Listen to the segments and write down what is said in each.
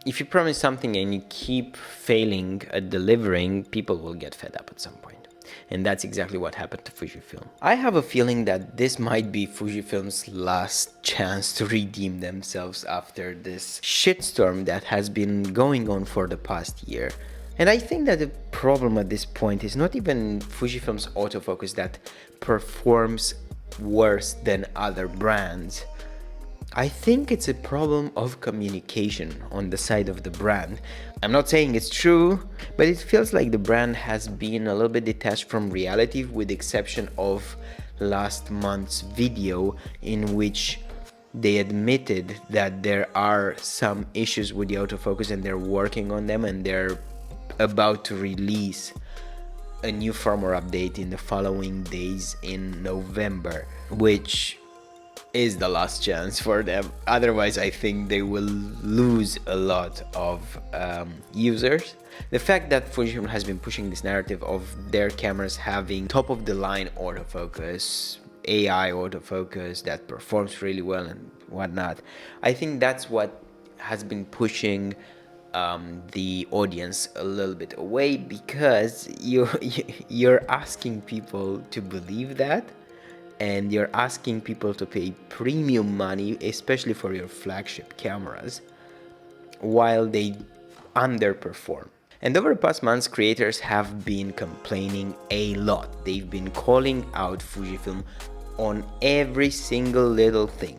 if you promise something and you keep failing at delivering, people will get fed up at some point. And that's exactly what happened to Fujifilm. I have a feeling that this might be Fujifilm's last chance to redeem themselves after this shitstorm that has been going on for the past year. And I think that the problem at this point is not even Fujifilm's autofocus that performs worse than other brands. I think it's a problem of communication on the side of the brand. I'm not saying it's true, but it feels like the brand has been a little bit detached from reality, with the exception of last month's video in which they admitted that there are some issues with the autofocus and they're working on them, and they're about to release a new firmware update in the following days in November, which is the last chance for them. Otherwise, I think they will lose a lot of users. The fact that Fujifilm has been pushing this narrative of their cameras having top-of-the-line autofocus, AI autofocus that performs really well and whatnot, I think that's what has been pushing the audience a little bit away, because you're asking people to believe that, and you're asking people to pay premium money, especially for your flagship cameras, while they underperform. And over the past months, creators have been complaining a lot. They've been calling out Fujifilm on every single little thing.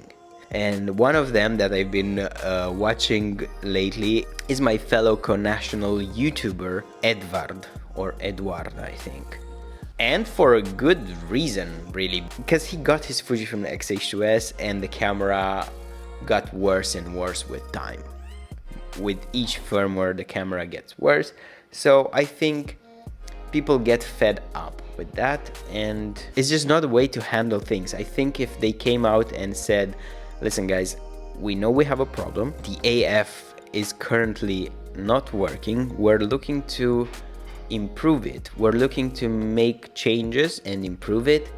And one of them that I've been watching lately is my fellow co-national YouTuber, Edward, I think. And for a good reason, really, because he got his Fujifilm X-H2S and the camera got worse and worse with time. With each firmware, the camera gets worse. So I think people get fed up with that, and it's just not a way to handle things. I think if they came out and said, listen guys, we know we have a problem. The AF is currently not working. We're looking to improve it. We're looking to make changes and improve it.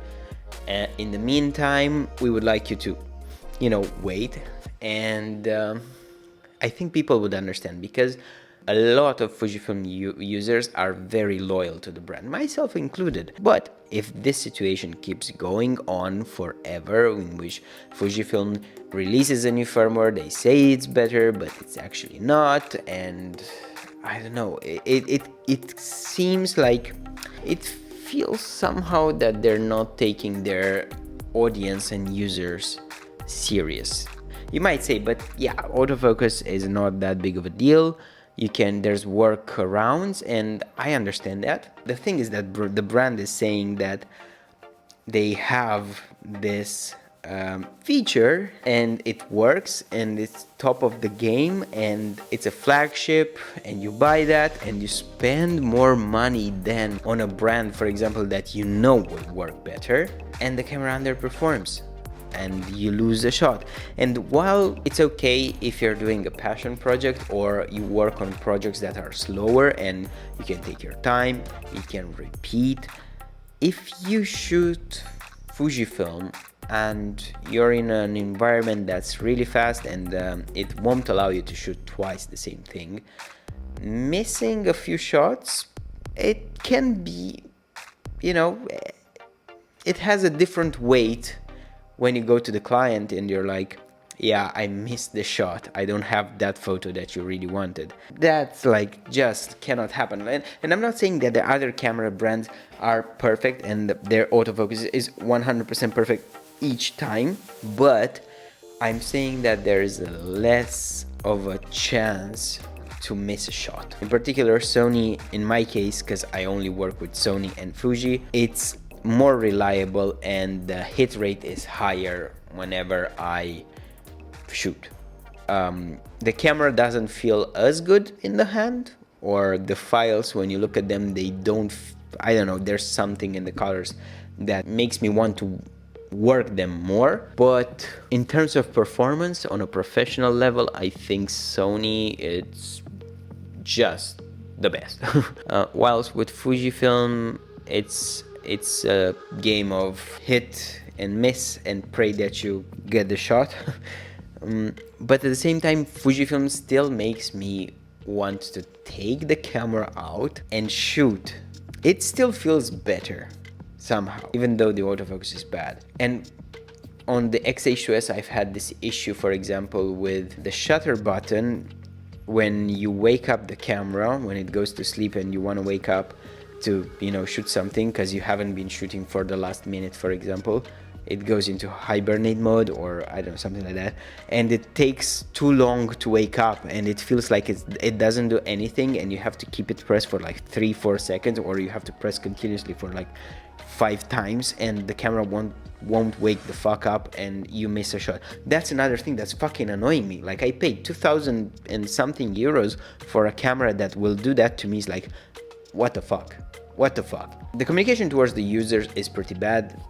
In the meantime, we would like you to, wait. And I think people would understand, because a lot of Fujifilm users are very loyal to the brand, myself included. But if this situation keeps going on forever, in which Fujifilm releases a new firmware, they say it's better, but it's actually not, and I don't know, it seems like, it feels somehow that they're not taking their audience and users serious. You might say, but yeah, autofocus is not that big of a deal. There's workarounds, and I understand that. The thing is that the brand is saying that they have this feature and it works and it's top of the game and it's a flagship, and you buy that and you spend more money than on a brand, for example, that will work better, and the camera underperforms and you lose the shot. And while it's okay if you're doing a passion project or you work on projects that are slower and you can take your time, you can repeat, if you shoot Fujifilm and you're in an environment that's really fast and it won't allow you to shoot twice the same thing, missing a few shots, it can be, it has a different weight when you go to the client and you're like, yeah, I missed the shot, I don't have that photo that you really wanted. That's just cannot happen. And I'm not saying that the other camera brands are perfect and their autofocus is 100% perfect each time, but I'm saying that there is less of a chance to miss a shot. In particular, Sony, in my case, because I only work with Sony and Fuji, it's more reliable and the hit rate is higher whenever I shoot. The camera doesn't feel as good in the hand, or the files, when you look at them, they don't, I don't know, there's something in the colors that makes me want to work them more. But in terms of performance on a professional level, I think Sony, it's just the best. Whilst with Fujifilm, it's a game of hit and miss and pray that you get the shot. But at the same time, Fujifilm still makes me want to take the camera out and shoot. It still feels better somehow, even though the autofocus is bad. And on the X-H2S, I've had this issue, for example, with the shutter button. When you wake up the camera, when it goes to sleep and you want to wake up to, you know, shoot something because you haven't been shooting for the last minute, for example, it goes into hibernate mode, or I don't know, something like that, and it takes too long to wake up, and it feels like it doesn't do anything, and you have to keep it pressed for like 3-4 seconds, or you have to press continuously for like 5 times, and the camera won't wake the fuck up, and you miss a shot. That's another thing that's fucking annoying me. Like, I paid 2,000 and something euros for a camera that will do that to me. It's like, what the fuck? What the fuck? The communication towards the users is pretty bad.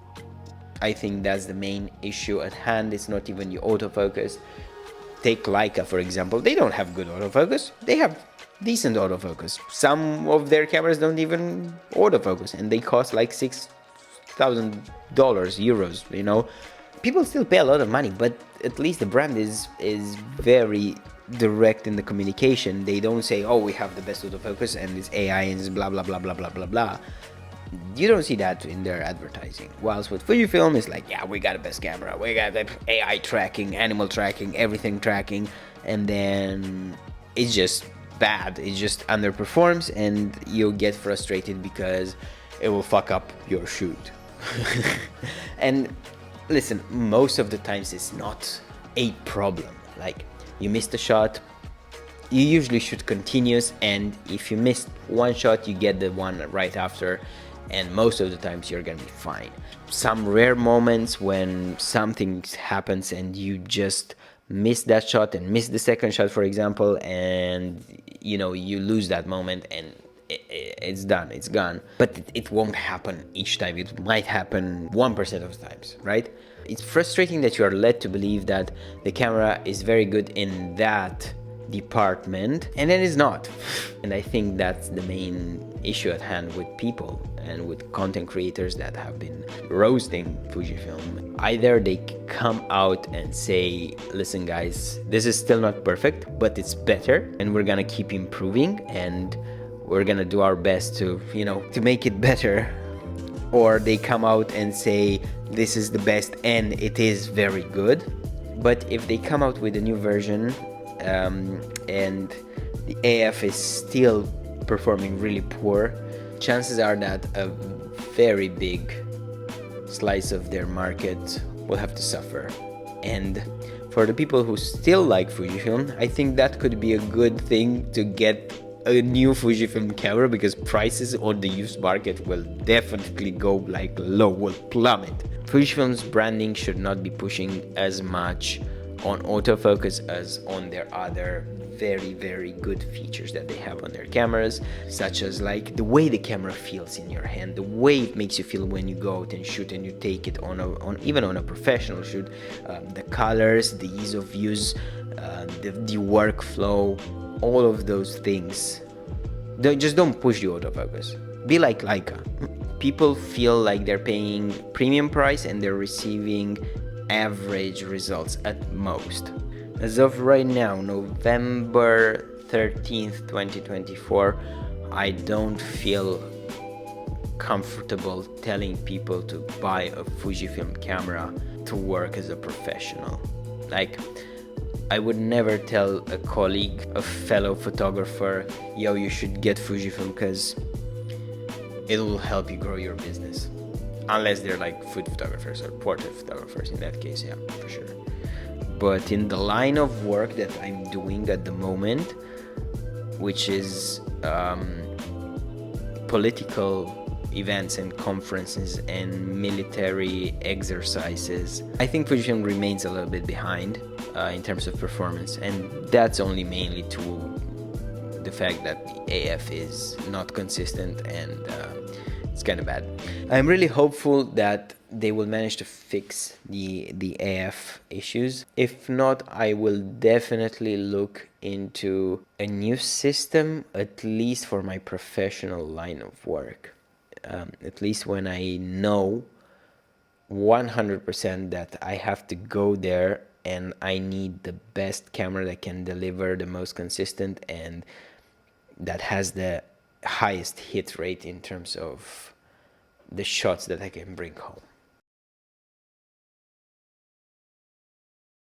I think that's the main issue at hand. It's not even the autofocus. Take Leica, for example. They don't have good autofocus. They have decent autofocus. Some of their cameras don't even autofocus, and they cost like $6,000, euros, you know. People still pay a lot of money, but at least the brand is very direct in the communication. They don't say, oh, we have the best autofocus and it's AI and it's blah blah blah blah blah blah blah. You don't see that in their advertising. Whilst with Fujifilm, it's like, yeah, we got the best camera, we got the AI tracking, animal tracking, everything tracking, and then it's just bad. It just underperforms, and you'll get frustrated because it will fuck up your shoot. And listen, most of the times it's not a problem. Like, you missed a shot, you usually shoot continuous, and if you missed one shot, you get the one right after, and most of the times you're gonna be fine. Some rare moments when something happens and you just miss that shot and miss the second shot, for example, and you know, you lose that moment and it's done, it's gone. But it won't happen each time. It might happen 1% of the times, right? It's frustrating that you are led to believe that the camera is very good in that department, and then it's not. And I think that's the main issue at hand with people and with content creators that have been roasting Fujifilm. Either they come out and say, listen guys, this is still not perfect, but it's better, and we're gonna keep improving, and we're gonna do our best to, you know, to make it better. Or they come out and say, this is the best and it is very good. But if they come out with a new version, and the AF is still performing really poor, chances are that a very big slice of their market will have to suffer. And for the people who still like Fujifilm, I think that could be a good thing to get a new Fujifilm camera, because prices on the used market will definitely go like low, will plummet. Fujifilm's branding should not be pushing as much on autofocus as on their other very, very good features that they have on their cameras, such as like the way the camera feels in your hand, the way it makes you feel when you go out and shoot and you take it on even on a professional shoot, the colors, the ease of use, the workflow, all of those things. Just don't push the autofocus. Be like Leica. People feel like they're paying premium price and they're receiving average results at most. As of right now, November 13th, 2024, I don't feel comfortable telling people to buy a Fujifilm camera to work as a professional. Like, I would never tell a colleague, a fellow photographer, yo, you should get Fujifilm because it will help you grow your business. Unless they're like food photographers or portrait photographers. In that case, yeah, for sure. But in the line of work that I'm doing at the moment, which is political events and conferences and military exercises, I think Fujifilm remains a little bit behind in terms of performance, and that's only mainly to the fact that the AF is not consistent and it's kind of bad. I'm really hopeful that they will manage to fix the AF issues. If not, I will definitely look into a new system, at least for my professional line of work. At least when I know 100% that I have to go there and I need the best camera that can deliver the most consistent and that has the highest hit rate in terms of the shots that I can bring home.